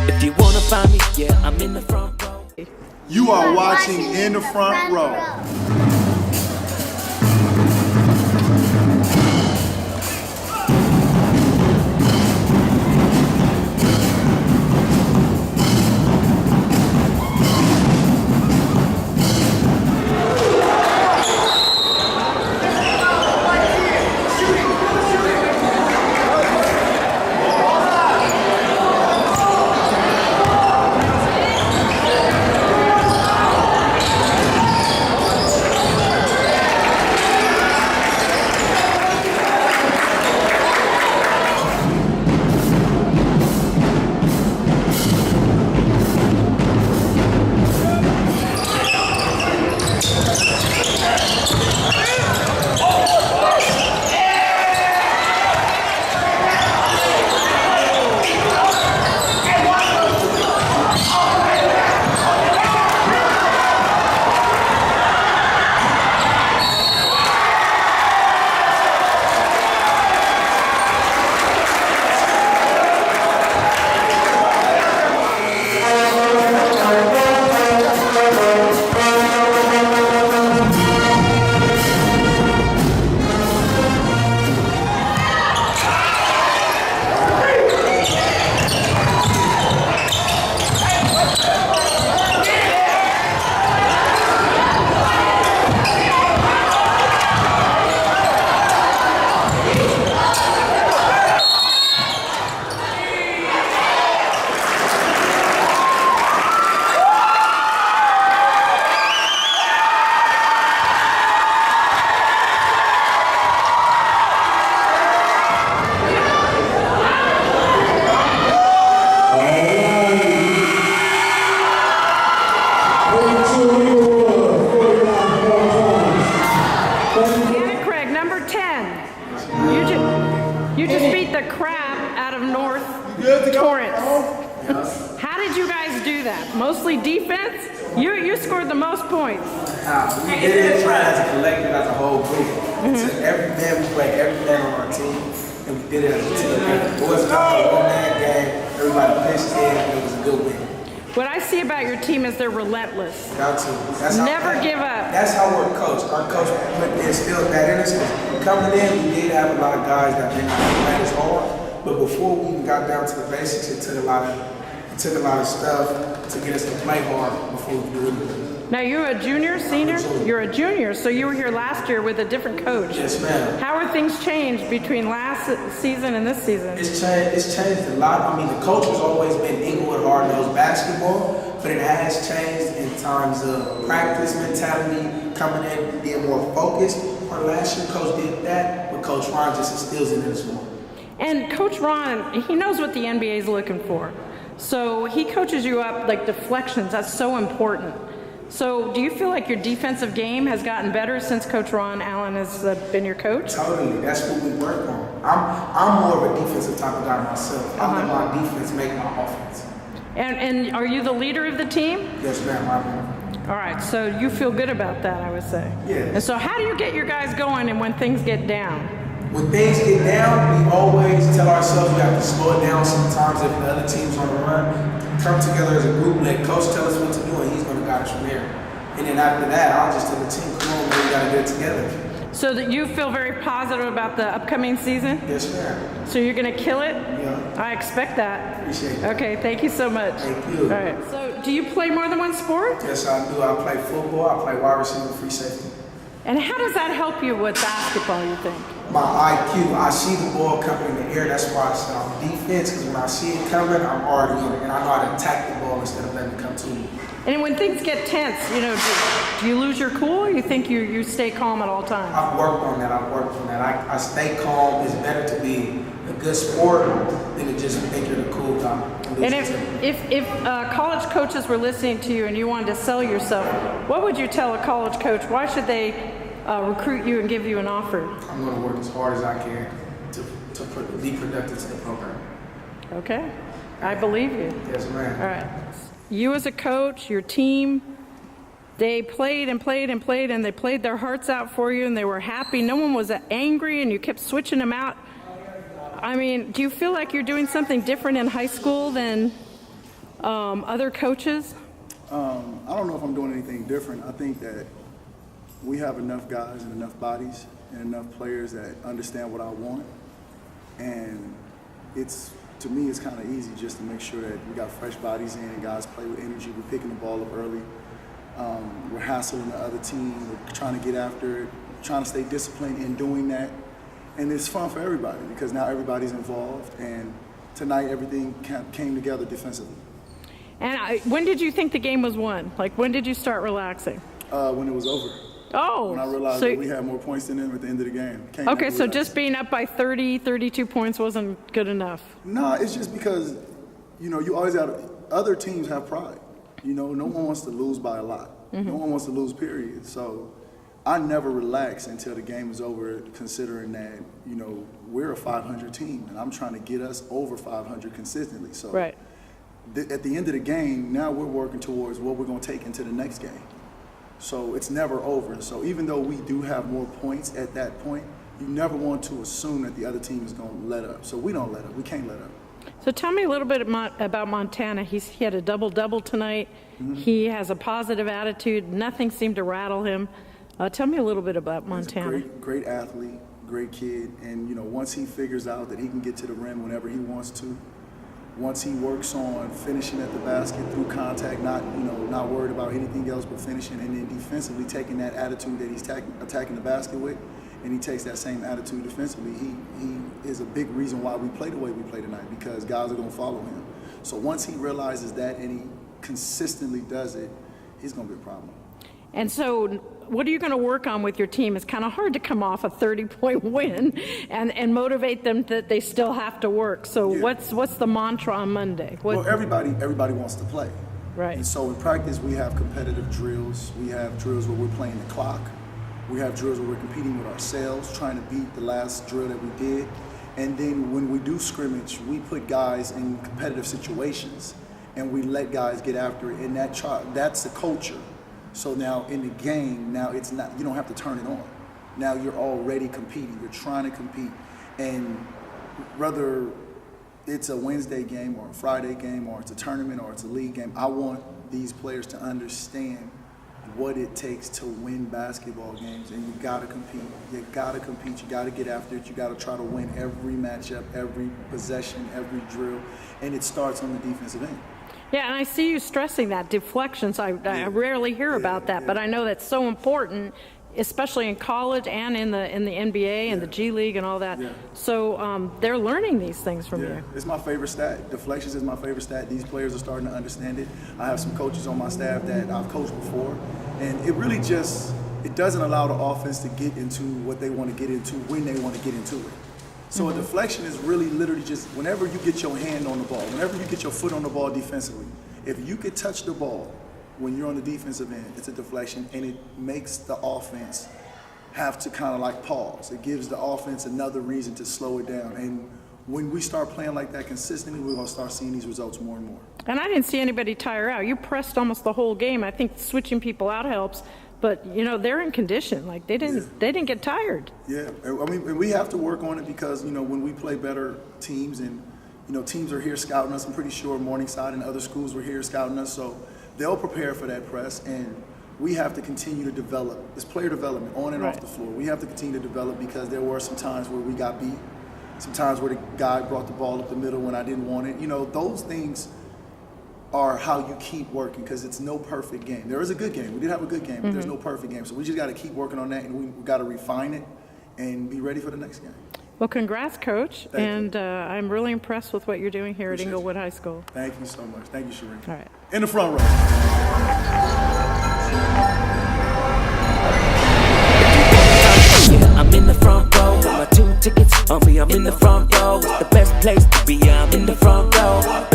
If you wanna find me, yeah, I'm in the front row. You are watching In the Front Row. You just beat the crap out of North Torrance. How did you guys do that? Mostly defense? You scored the most points. We did it as a collective, as a whole group. So every man, we played every man on our team, and we did it as a team. The boys got a one-man game, everybody pitched in, and it was a good win. What I see about your team is they're relentless. Got to. Never give up. That's how we're coached. Our coach instilled that in us. Coming in, we did have a lot of guys that did not play as hard, but before we even got down to the basics, it took a lot of stuff to get us to play hard before we do it. Now you're a junior, senior? You're a junior, so you were here last year with a different coach. Yes, ma'am. How are things changed between last season and this season? It's changed a lot. I mean, the culture has always been Inglewood hard-nosed basketball, but it has changed in terms of practice mentality, coming in, being more focused. Our last year, coach did that, but Coach Ron just instills it in us more. And Coach Ron, he knows what the NBA is looking for. So he coaches you up like deflections. That's so important. So do you feel like your defensive game has gotten better since Coach Ron Allen has been your coach? Totally. That's what we work on. I'm more of a defensive type of guy myself. I let my defense make my offense. And are you the leader of the team? Yes, ma'am. I am. All right. So you feel good about that, I would say. Yeah. And so how do you get your guys going and when things get down? When things get down, we always tell ourselves we have to slow it down sometimes if the other team's on the run. Come together as a group, let coach tell us what to do, and he's going to guide us from there. And then after that, I'll just tell the team, come on, man, we got to get it together. So that you feel very positive about the upcoming season? Yes, ma'am. So you're going to kill it? Yeah. I expect that. Appreciate it. Okay, thank you so much. Thank you. All right. So do you play more than one sport? Yes, I do. I play football. I play wide receiver, free safety. And how does that help you with basketball, you think? My IQ, I see the ball coming in the air. That's why I say I'm defense, because when I see it coming, I'm already in it. And I know how to attack the ball instead of letting it come to me. And when things get tense, do you lose your cool, or you think you stay calm at all times? I've worked on that. I stay calm. It's better to be a good sport than to just think you're the cool guy. And if college coaches were listening to you and you wanted to sell yourself, what would you tell a college coach? Why should they recruit you and give you an offer? I'm going to work as hard as I can to be productive to the program. Okay. I believe you. Yes, ma'am. All right. You as a coach, your team, they played and played and played, and they played their hearts out for you, and they were happy. No one was angry, and you kept switching them out. I mean, do you feel like you're doing something different in high school than Other coaches? I don't know if I'm doing anything different. I think that we have enough guys and enough bodies and enough players that understand what I want. And to me, it's kind of easy just to make sure that we got fresh bodies in and guys play with energy. We're picking the ball up early. We're hassling the other team. We're trying to get after it, trying to stay disciplined in doing that. And it's fun for everybody because now everybody's involved. And tonight, everything came together defensively. And when did you think the game was won? Like, when did you start relaxing? When it was over. Oh. When I realized that we had more points than them at the end of the game. Okay, so just being up by 30, 32 points wasn't good enough? No, it's just because, you always other teams have pride. No one wants to lose by a lot. Mm-hmm. No one wants to lose, period. So I never relax until the game is over, considering that, we're a 500 team, and I'm trying to get us over 500 consistently. So right. At the end of the game, now we're working towards what we're going to take into the next game. So it's never over. So even though we do have more points at that point, you never want to assume that the other team is going to let up. So we don't let up. We can't let up. So tell me a little bit about Montana. He had a double-double tonight. Mm-hmm. He has a positive attitude. Nothing seemed to rattle him. Tell me a little bit about Montana. He's a great athlete, great kid. And, once he figures out that he can get to the rim whenever he wants to, once he works on finishing at the basket through contact, not worried about anything else but finishing, and then defensively taking that attitude that he's attacking the basket with, and he takes that same attitude defensively, he is a big reason why we play the way we play tonight, because guys are going to follow him. So once he realizes that and he consistently does it, he's going to be a problem. And so what are you going to work on with your team? It's kind of hard to come off a 30-point win and motivate them that they still have to work. So yeah. What's the mantra on Monday? Well, everybody wants to play. Right. And so in practice, we have competitive drills. We have drills where we're playing the clock. We have drills where we're competing with ourselves, trying to beat the last drill that we did. And then when we do scrimmage, we put guys in competitive situations, and we let guys get after it. And that's the culture. So now in the game, now it's not, you don't have to turn it on. Now you're already competing. You're trying to compete. And whether it's a Wednesday game or a Friday game or it's a tournament or it's a league game, I want these players to understand what it takes to win basketball games. And you gotta compete. You gotta compete. You gotta get after it. You gotta try to win every matchup, every possession, every drill. And it starts on the defensive end. Yeah, and I see you stressing that, deflections. I rarely hear about that, but I know that's so important, especially in college and in the NBA and the G League and all that. Yeah. So they're learning these things from you. It's my favorite stat. Deflections is my favorite stat. These players are starting to understand it. I have some coaches on my staff that I've coached before, and it really it doesn't allow the offense to get into what they want to get into when they want to get into it. So a deflection is really literally just whenever you get your hand on the ball, whenever you get your foot on the ball defensively, if you could touch the ball when you're on the defensive end, it's a deflection, and it makes the offense have to kind of like pause. It gives the offense another reason to slow it down. And when we start playing like that consistently, we're going to start seeing these results more and more. And I didn't see anybody tire out. You pressed almost the whole game. I think switching people out helps. But they're in condition. Like they didn't get tired. Yeah, I mean, we have to work on it because when we play better teams and teams are here scouting us. I'm pretty sure Morningside and other schools were here scouting us, so they'll prepare for that press. And we have to continue to develop. It's player development on and off the floor. We have to continue to develop because there were some times where we got beat, some times where the guy brought the ball up the middle when I didn't want it. Those things are how you keep working because it's no perfect game. There is a good game. We did have a good game, but there's no perfect game. So we just got to keep working on that, and we got to refine it and be ready for the next game. Well, congrats, Coach. And I'm really impressed with what you're doing here at Inglewood High School. Thank you so much. Thank you, Shereen. All right. In the front row. Yeah, I'm in the front row with my 2 tickets on me. I'm in the front row. It's the best place to be. I'm in the front row.